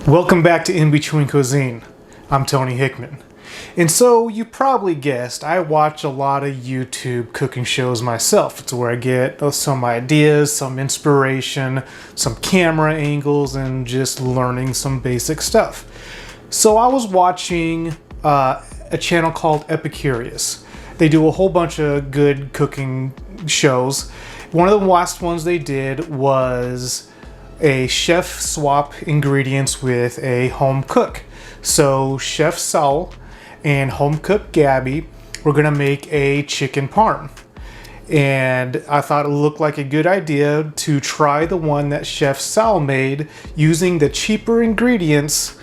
Welcome back to In Between Cuisine. I'm Tony Hickman. And so you probably guessed, I watch a lot of YouTube cooking shows myself. It's where I get some ideas, some inspiration, some camera angles, and just learning some basic stuff. So I was watching a channel called Epicurious. They do a whole bunch of good cooking shows. One of the last ones they did was a chef swap ingredients with a home cook. So Chef Saul and home cook Gabby were gonna make a chicken parm. And I thought it looked like a good idea to try the one that Chef Saul made using the cheaper ingredients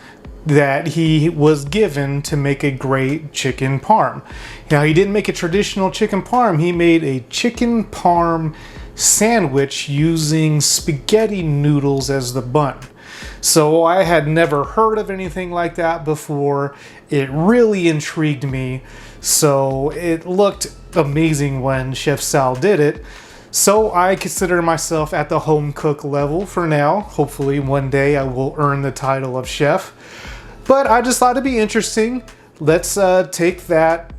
that he was given to make a great chicken parm. Now, he didn't make a traditional chicken parm, he made a chicken parm sandwich using spaghetti noodles as the bun. So I had never heard of anything like that before. It really intrigued me. So it looked amazing when Chef Sal did it. So I consider myself at the home cook level for now. Hopefully one day I will earn the title of chef. But I just thought it'd be interesting. Let's take that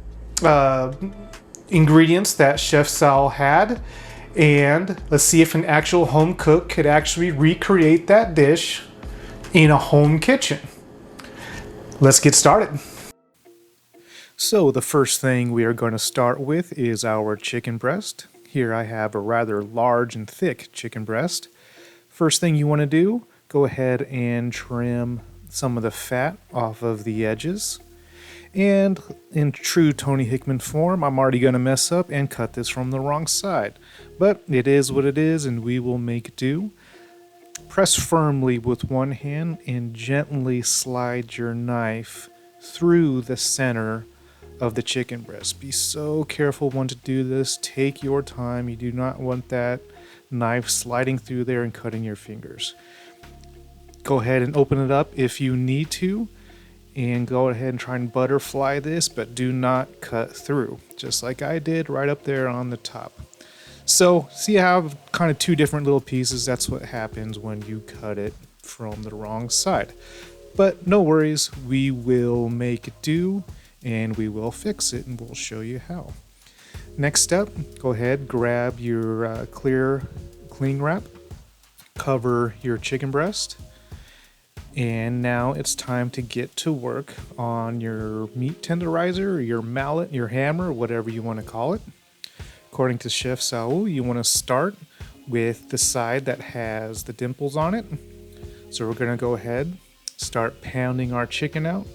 ingredients that Chef Sal had, and let's see if an actual home cook could actually recreate that dish in a home kitchen. Let's get started. So the first thing we are going to start with is our chicken breast. Here I have a rather large and thick chicken breast. First thing you want to do, go ahead and trim some of the fat off of the edges. And in true Tony Hickman form, I'm already going to mess up and cut this from the wrong side. But it is what it is, and we will make do. Press firmly with one hand and gently slide your knife through the center of the chicken breast. Be so careful when to do this. Take your time. You do not want that knife sliding through there and cutting your fingers. Go ahead and open it up if you need to, and go ahead and try and butterfly this, but do not cut through, just like I did right up there on the top. So see, I have kind of two different little pieces. That's what happens when you cut it from the wrong side. But no worries, we will make do and we will fix it, and we'll show you how. Next step, go ahead, grab your cling wrap, cover your chicken breast. And now it's time to get to work on your meat tenderizer, or your mallet, your hammer, whatever you want to call it. According to Chef Saul, you want to start with the side that has the dimples on it. So we're going to go ahead, start pounding our chicken out.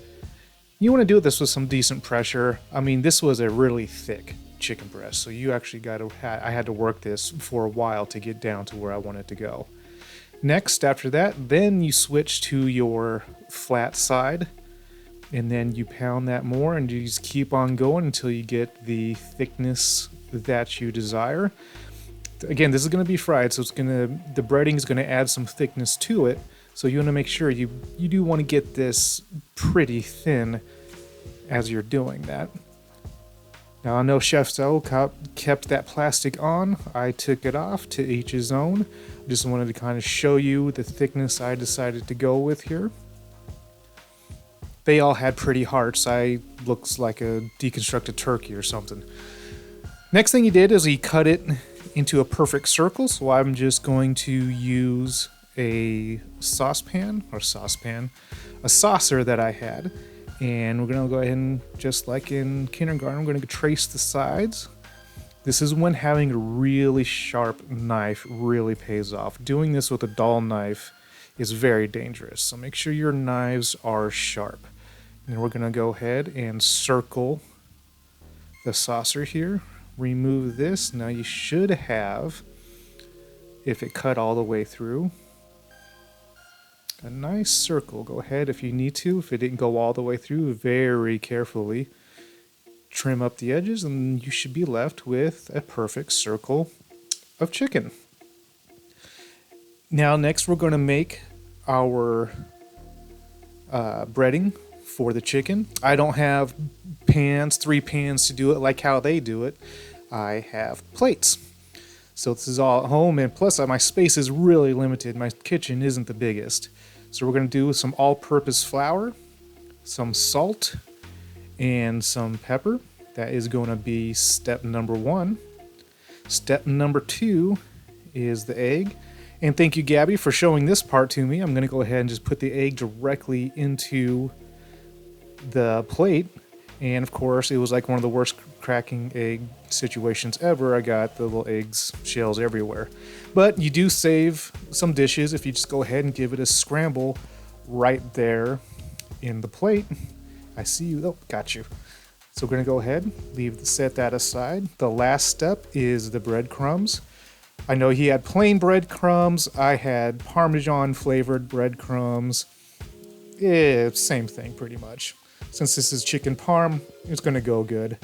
You want to do this with some decent pressure. I mean, this was a really thick chicken breast, so you actually I had to work this for a while to get down to where I wanted to go. Next, after that, then you switch to your flat side, and then you pound that more, and you just keep on going until you get the thickness that you desire. Again, this is going to be fried, so the breading is going to add some thickness to it. So you want to make sure you do want to get this pretty thin as you're doing that. Now, I know Chef Saul kept that plastic on. I took it off, to each his own. Just wanted to kind of show you the thickness I decided to go with here. They all had pretty hearts. I looks like a deconstructed turkey or something. Next thing he did is he cut it into a perfect circle. So I'm just going to use a saucer that I had. And we're going to go ahead and, just like in kindergarten, I'm going to trace the sides. This is when having a really sharp knife really pays off. Doing this with a dull knife is very dangerous. So make sure your knives are sharp. And we're going to go ahead and circle the saucer here. Remove this. Now you should have, if it cut all the way through, a nice circle. Go ahead if you need to. If it didn't go all the way through, very carefully trim up the edges, and you should be left with a perfect circle of chicken. Now next we're going to make our breading for the chicken. I don't have three pans to do it like how they do it. I have plates. So this is all at home, and plus my space is really limited. My kitchen isn't the biggest. So we're going to do some all-purpose flour, some salt, and some pepper. That is going to be step number 1. Step number 2 is the egg. And thank you, Gabby, for showing this part to me. I'm going to go ahead and just put the egg directly into the plate. And of course, it was like one of the worst cracking egg situations ever. I got the little eggs shells everywhere. But you do save some dishes if you just go ahead and give it a scramble right there in the plate. I see you. Oh, got you. So we're going to go ahead, set that aside. The last step is the breadcrumbs. I know he had plain breadcrumbs. I had Parmesan flavored breadcrumbs. Same thing pretty much. Since this is chicken parm, it's going to go good.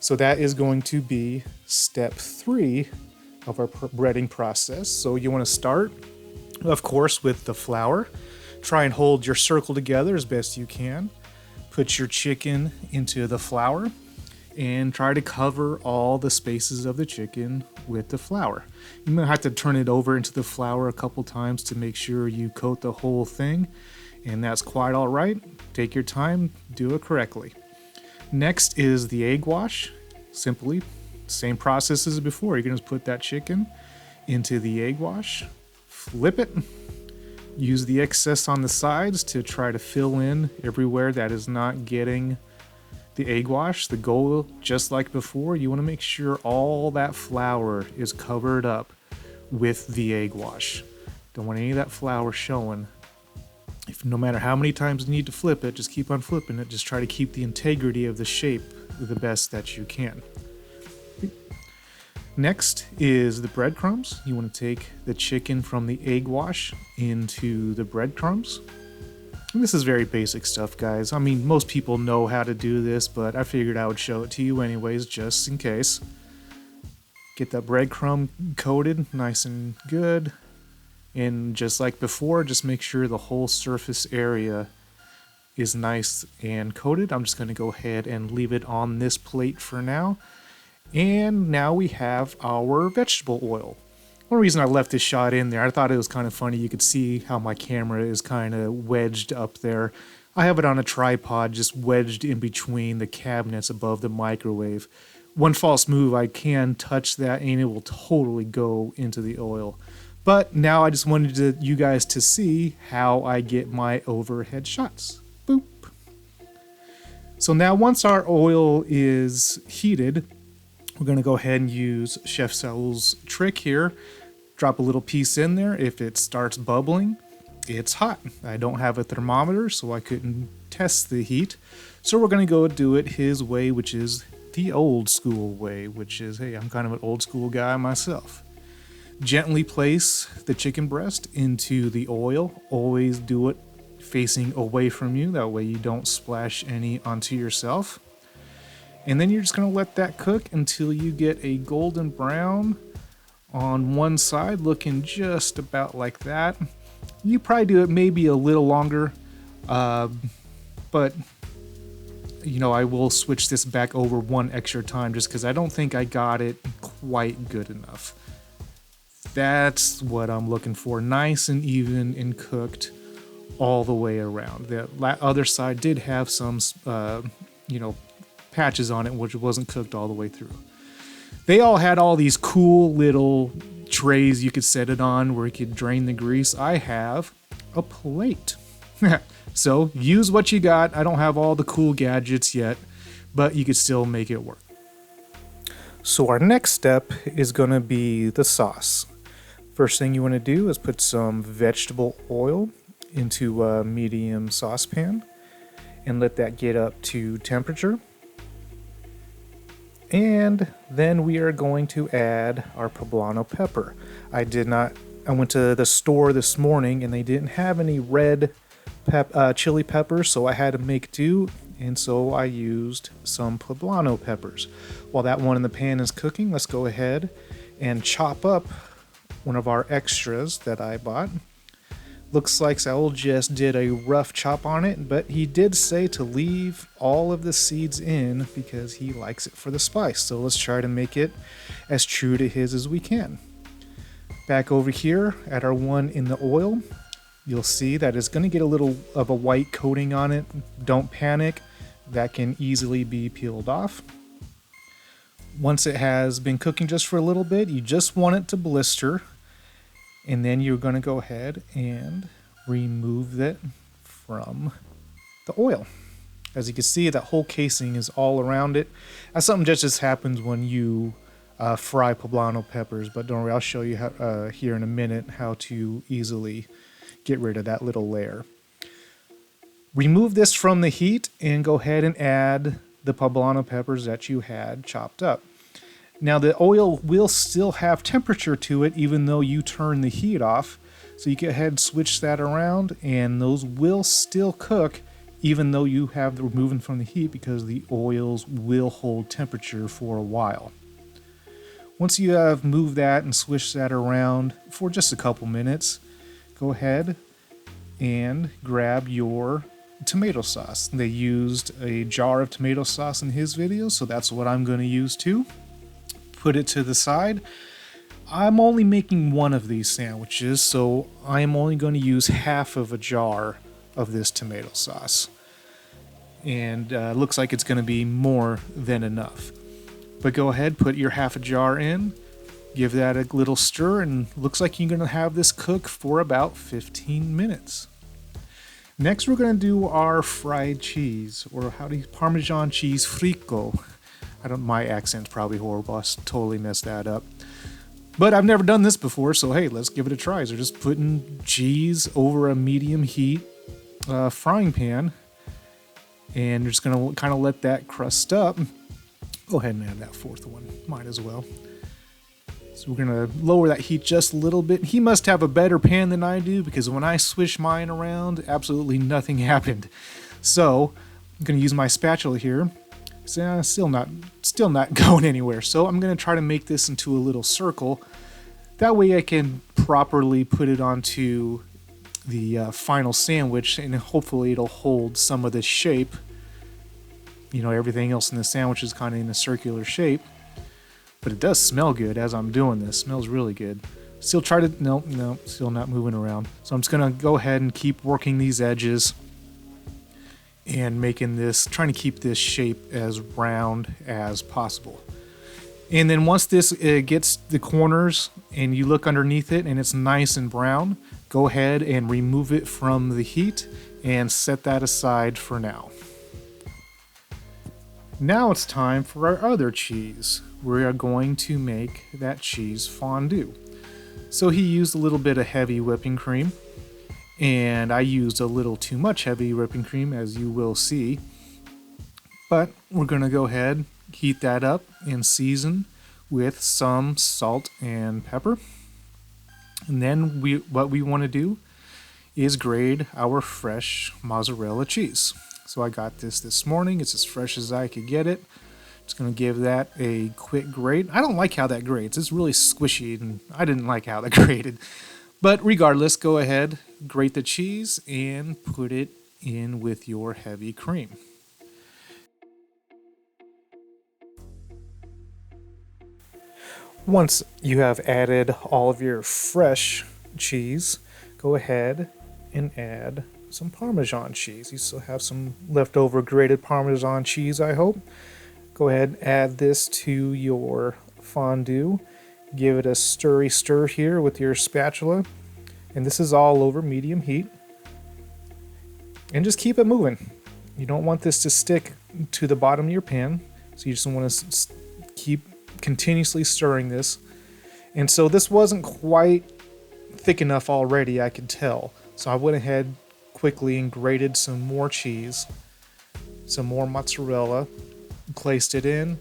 So that is going to be step 3 of our breading process. So you want to start, of course, with the flour. Try and hold your circle together as best you can. Put your chicken into the flour and try to cover all the spaces of the chicken with the flour. You might have to turn it over into the flour a couple times to make sure you coat the whole thing. And that's quite all right. Take your time, do it correctly. Next is the egg wash. Simply, same process as before. You're going to put that chicken into the egg wash, flip it, use the excess on the sides to try to fill in everywhere that is not getting the egg wash. The goal, just like before, you want to make sure all that flour is covered up with the egg wash. Don't want any of that flour showing. No matter how many times you need to flip it, just keep on flipping it. Just try to keep the integrity of the shape the best that you can. Next is the breadcrumbs. You want to take the chicken from the egg wash into the breadcrumbs. And this is very basic stuff, guys. I mean, most people know how to do this, but I figured I would show it to you anyways, just in case. Get that breadcrumb coated nice and good. And just like before, just make sure the whole surface area is nice and coated. I'm just going to go ahead and leave it on this plate for now. And now we have our vegetable oil. One reason I left this shot in there, I thought it was kind of funny. You could see how my camera is kind of wedged up there. I have it on a tripod just wedged in between the cabinets above the microwave. One false move, I can touch that and it will totally go into the oil. But now I just wanted you guys to see how I get my overhead shots. Boop. So now once our oil is heated, we're going to go ahead and use Chef Saul's trick here. Drop a little piece in there. If it starts bubbling, it's hot. I don't have a thermometer, so I couldn't test the heat. So we're going to go do it his way, which is the old school way, which is, hey, I'm kind of an old school guy myself. Gently place the chicken breast into the oil. Always do it facing away from you. That way you don't splash any onto yourself. And then you're just going to let that cook until you get a golden brown on one side, looking just about like that. You probably do it maybe a little longer, but you know, I will switch this back over one extra time just because I don't think I got it quite good enough. That's what I'm looking for. Nice and even and cooked all the way around. The other side did have some, patches on it, which wasn't cooked all the way through. They all had all these cool little trays you could set it on where you could drain the grease. I have a plate. So use what you got. I don't have all the cool gadgets yet, but you could still make it work. So our next step is going to be the sauce. First thing you want to do is put some vegetable oil into a medium saucepan and let that get up to temperature. And then we are going to add our poblano pepper. I went to the store this morning and they didn't have any red chili peppers, so I had to make do, and so I used some poblano peppers. While that one in the pan is cooking, let's go ahead and chop up one of our extras that I bought. Looks like Saul just did a rough chop on it, but he did say to leave all of the seeds in because he likes it for the spice. So let's try to make it as true to his as we can. Back over here at our one in the oil, You'll see that it's going to get a little of a white coating on it. Don't panic, that can easily be peeled off. Once it has been cooking just for a little bit, you just want it to blister, and then you're going to go ahead and remove it from the oil. As you can see, that whole casing is all around it. That's something just happens when you fry poblano peppers, but don't worry, I'll show you how, here in a minute how to easily get rid of that little layer. Remove this from the heat and go ahead and add the poblano peppers that you had chopped up. Now the oil will still have temperature to it even though you turn the heat off, so you go ahead and switch that around and those will still cook even though you have the removing from the heat, because the oils will hold temperature for a while. Once you have moved that and switched that around for just a couple minutes, go ahead and grab your tomato sauce. They used a jar of tomato sauce in his video, so that's what I'm going to use too. Put it to the side. I'm only making one of these sandwiches, so I'm only going to use half of a jar of this tomato sauce, and looks like it's going to be more than enough. But go ahead, put your half a jar in, give that a little stir, and looks like you're going to have this cook for about 15 minutes. Next, we're going to do our fried cheese, or Parmesan cheese frico. My accent's probably horrible. I totally messed that up. But I've never done this before, so hey, let's give it a try. So just putting cheese over a medium heat frying pan, and you're just going to kind of let that crust up. Go ahead and add that fourth one. Might as well. So we're going to lower that heat just a little bit. He must have a better pan than I do, because when I swish mine around, absolutely nothing happened. So I'm going to use my spatula here. So, still not going anywhere. So I'm going to try to make this into a little circle. That way I can properly put it onto the final sandwich, and hopefully it'll hold some of the shape. You know, everything else in the sandwich is kind of in a circular shape. But it does smell good as I'm doing this. It smells really good. Still try to, no, still not moving around. So I'm just going to go ahead and keep working these edges and making this, trying to keep this shape as round as possible. And then once this gets the corners and you look underneath it and it's nice and brown, go ahead and remove it from the heat and set that aside for now. Now it's time for our other cheese. We are going to make that cheese fondue. So he used a little bit of heavy whipping cream, and I used a little too much heavy whipping cream, as you will see. But we're going to go ahead, heat that up, and season with some salt and pepper. And then what we want to do is grate our fresh mozzarella cheese. So I got this morning. It's as fresh as I could get it. Just going to give that a quick grate. I don't like how that grates. It's really squishy, and I didn't like how that grated. But regardless, go ahead, grate the cheese, and put it in with your heavy cream. Once you have added all of your fresh cheese, go ahead and add some Parmesan cheese. You still have some leftover grated Parmesan cheese, I hope. Go ahead and add this to your fondue. Give it a stirry stir here with your spatula. And this is all over medium heat. And just keep it moving. You don't want this to stick to the bottom of your pan. So you just want to keep continuously stirring this. And so this wasn't quite thick enough already, I could tell. So I went ahead quickly and grated some more cheese, some more mozzarella, placed it in.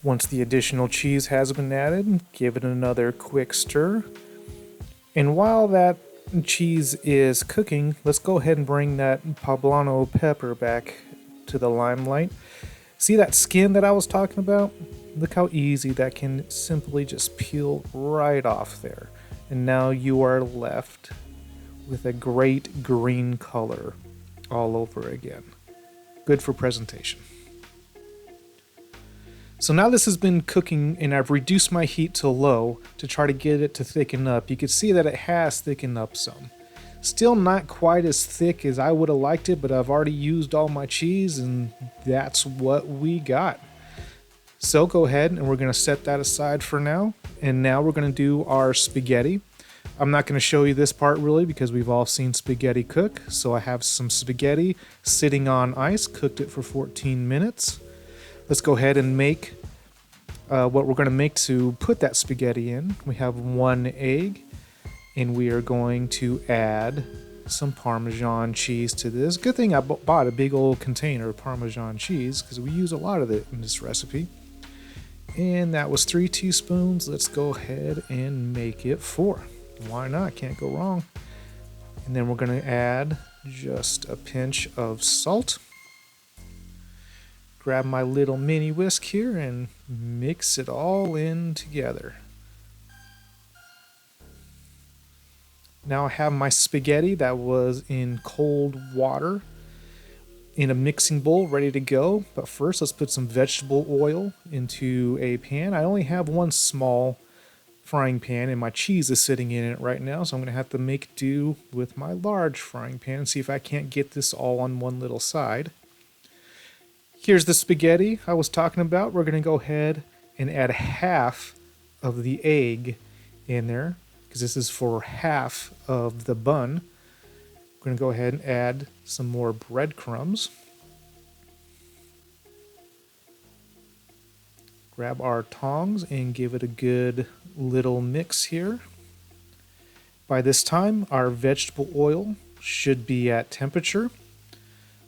Once the additional cheese has been added, give it another quick stir. And while that cheese is cooking, let's go ahead and bring that poblano pepper back to the limelight. See that skin that I was talking about? Look how easy that can simply just peel right off there. And now you are left with a great green color all over again. Good for presentation. So now this has been cooking and I've reduced my heat to low to try to get it to thicken up. You can see that it has thickened up some. Still not quite as thick as I would have liked it, but I've already used all my cheese and that's what we got. So go ahead and we're going to set that aside for now. And now we're going to do our spaghetti. I'm not going to show you this part really because we've all seen spaghetti cook. So I have some spaghetti sitting on ice, cooked it for 14 minutes. Let's go ahead and make what we're going to make to put that spaghetti in. We have 1 egg and we are going to add some Parmesan cheese to this. Good thing I bought a big old container of Parmesan cheese because we use a lot of it in this recipe. And that was 3 teaspoons. Let's go ahead and make it 4. Why not? Can't go wrong. And then we're going to add just a pinch of salt. Grab my little mini whisk here and mix it all in together. Now I have my spaghetti that was in cold water in a mixing bowl ready to go. But first let's put some vegetable oil into a pan. I only have one small frying pan and my cheese is sitting in it right now. So I'm going to have to make do with my large frying pan and see if I can't get this all on one little side. Here's the spaghetti I was talking about. We're going to go ahead and add half of the egg in there because this is for half of the bun. We're going to go ahead and add some more breadcrumbs. Grab our tongs and give it a good little mix here. By this time, our vegetable oil should be at temperature.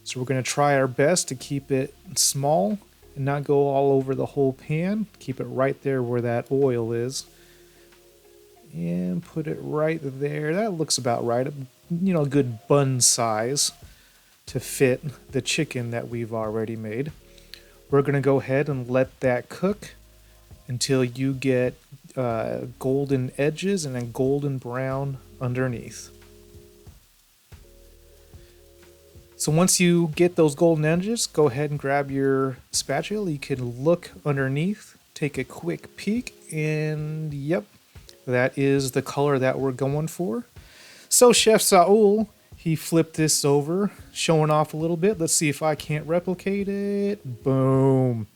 So we're going to try our best to keep it small and not go all over the whole pan. Keep it right there where that oil is. And put it right there. That looks about right. You know, a good bun size to fit the chicken that we've already made. We're going to go ahead and let that cook until you get golden edges and a golden brown underneath. So once you get those golden edges, go ahead and grab your spatula. You can look underneath, take a quick peek, and yep, that is the color that we're going for. So Chef Saul, he flipped this over, showing off a little bit. Let's see if I can't replicate it. Boom.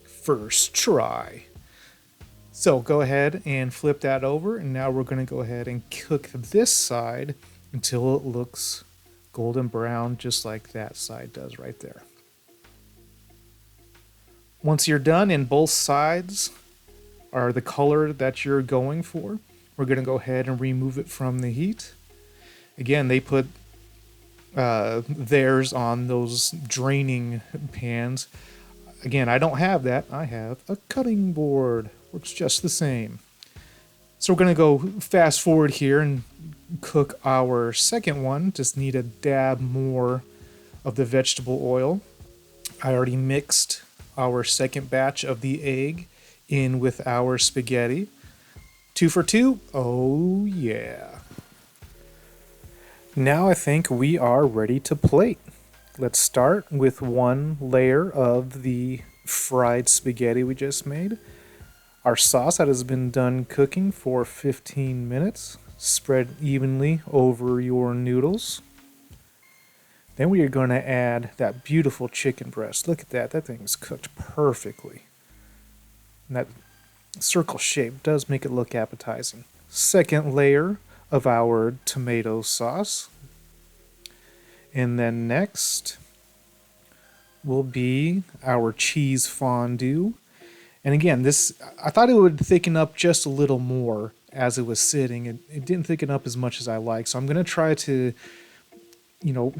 First try. So go ahead and flip that over, and now we're going to go ahead and cook this side until it looks golden brown, just like that side does right there. Once you're done and both sides are the color that you're going for, we're going to go ahead and remove it from the heat. Again, they put theirs on those draining pans. Again, I don't have that. I have a cutting board. Works just the same. So we're going to go fast forward here and cook our second one. Just need a dab more of the vegetable oil. I already mixed our second batch of the egg in with our spaghetti. 2 for 2. Oh yeah. Now I think we are ready to plate. Let's start with one layer of the fried spaghetti we just made. Our sauce that has been done cooking for 15 minutes. Spread evenly over your noodles. Then we are going to add that beautiful chicken breast. Look at that. That thing is cooked perfectly. And that circle shape does make it look appetizing. Second layer of our tomato sauce. And then next will be our cheese fondue. And again, this, I thought it would thicken up just a little more as it was sitting. It didn't thicken up as much as I like. So I'm going to try to,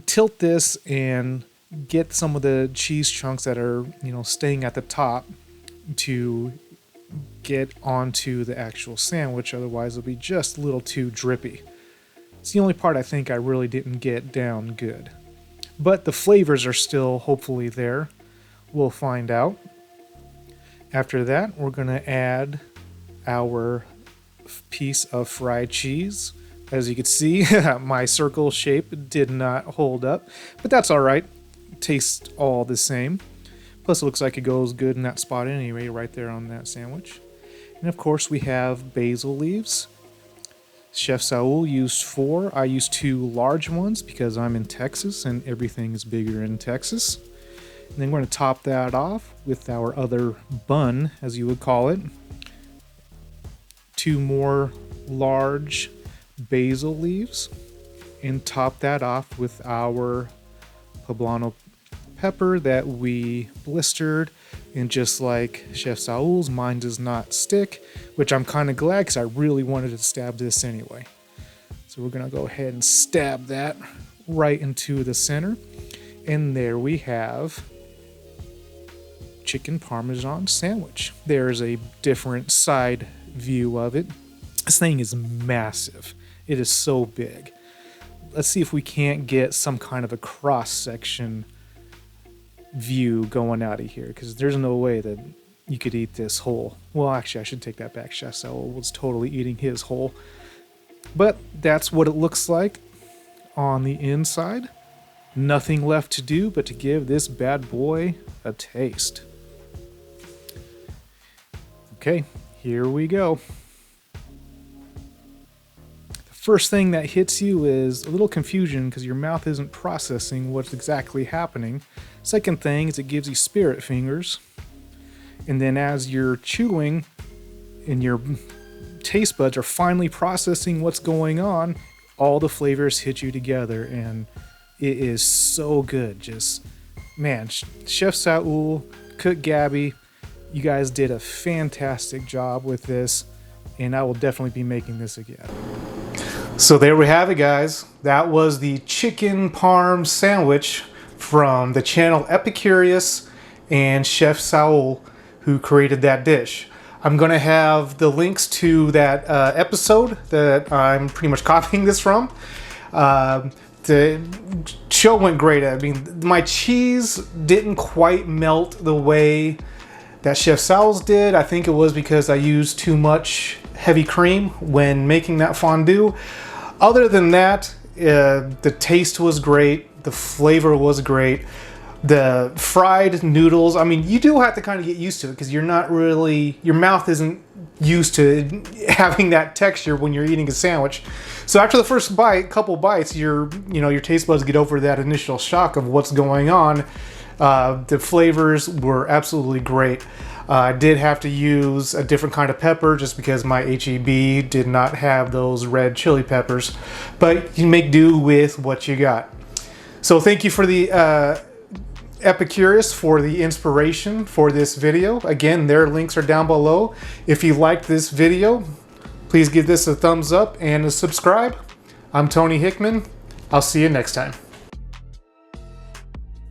tilt this and get some of the cheese chunks that are, staying at the top to get onto the actual sandwich. Otherwise, it'll be just a little too drippy. It's the only part I think I really didn't get down good. But the flavors are still hopefully there. We'll find out. After that, we're going to add our piece of fried cheese. As you can see, my circle shape did not hold up, but that's all right. Tastes all the same. Plus it looks like it goes good in that spot anyway, right there on that sandwich. And of course we have basil leaves. Chef Saul used 4. I used 2 large ones because I'm in Texas and everything is bigger in Texas. And then we're going to top that off with our other bun, as you would call it. 2 more large basil leaves, and top that off with our poblano pepper that we blistered. And just like Chef Saul's, mine does not stick, which I'm kind of glad because I really wanted to stab this anyway. So we're going to go ahead and stab that right into the center. And there we have chicken parmesan sandwich. There's a different side view of it. This thing is massive. It is so big. Let's see if we can't get some kind of a cross-section view going out of here, because there's no way that you could eat this whole. Well, actually, I should take that back. Chef Saul was totally eating his whole. But that's what it looks like on the inside. Nothing left to do but to give this bad boy a taste. Okay, here we go. First thing that hits you is a little confusion because your mouth isn't processing what's exactly happening. Second thing is it gives you spirit fingers. And then as you're chewing and your taste buds are finally processing what's going on, all the flavors hit you together and it is so good. Just, man, Chef Saul, Cook Gabby, you guys did a fantastic job with this, and I will definitely be making this again. So there we have it, guys. That was the Chicken Parm sandwich from the channel Epicurious and Chef Saul, who created that dish. I'm going to have the links to that episode that I'm pretty much copying this from. The show went great. I mean, my cheese didn't quite melt the way that Chef Saul's did. I think it was because I used too much heavy cream when making that fondue. Other than that, the taste was great. The flavor was great. The fried noodles, I mean, you do have to kind of get used to it because you're not really, your mouth isn't used to having that texture when you're eating a sandwich. So after the first couple bites, your taste buds get over that initial shock of what's going on. The flavors were absolutely great. I did have to use a different kind of pepper just because my HEB did not have those red chili peppers, but you make do with what you got. So thank you for the Epicurious for the inspiration for this video. Again, their links are down below. If you liked this video, please give this a thumbs up and a subscribe. I'm Tony Hickman. I'll see you next time.